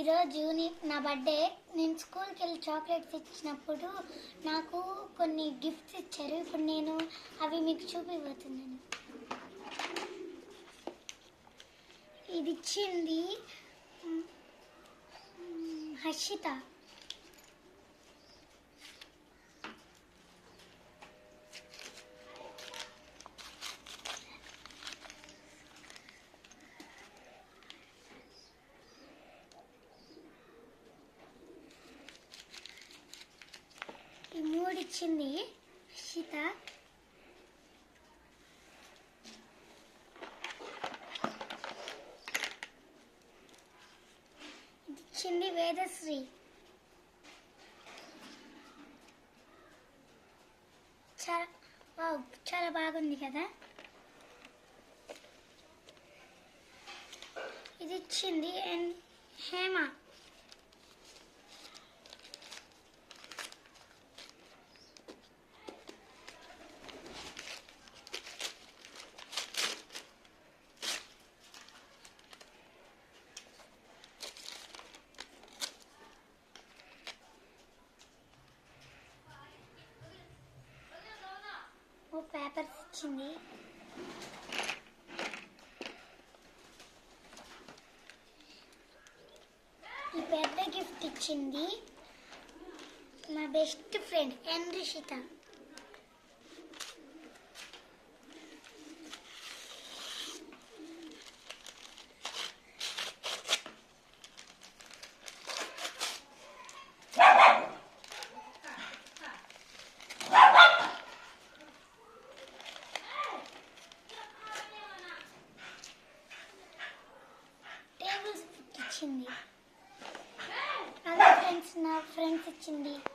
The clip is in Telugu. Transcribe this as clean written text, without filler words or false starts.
ఈరోజు నా బర్త్డే. నేను స్కూల్కి వెళ్ళి చాక్లెట్స్ ఇచ్చినప్పుడు నాకు కొన్ని గిఫ్ట్స్ ఇచ్చారు. ఇప్పుడు నేను అవి మీకు చూపిపోతున్నాను. ఇది ఇచ్చింది హర్షిత. ఈ మూడు ఇచ్చింది హర్షిత. ఇది ఇచ్చింది వేదశ్రీ. చాలా బాగుంది కదా. ఇది ఇచ్చింది హేమ. పేపర్స్ ఇచ్చింది. ఈ పెద్ద గిఫ్ట్ ఇచ్చింది నా బెస్ట్ ఫ్రెండ్ ఎన్రిషిత. ఇచ్చింది. అదే ఫ్రెండ్స్, నా ఫ్రెండ్స్ ఇచ్చింది.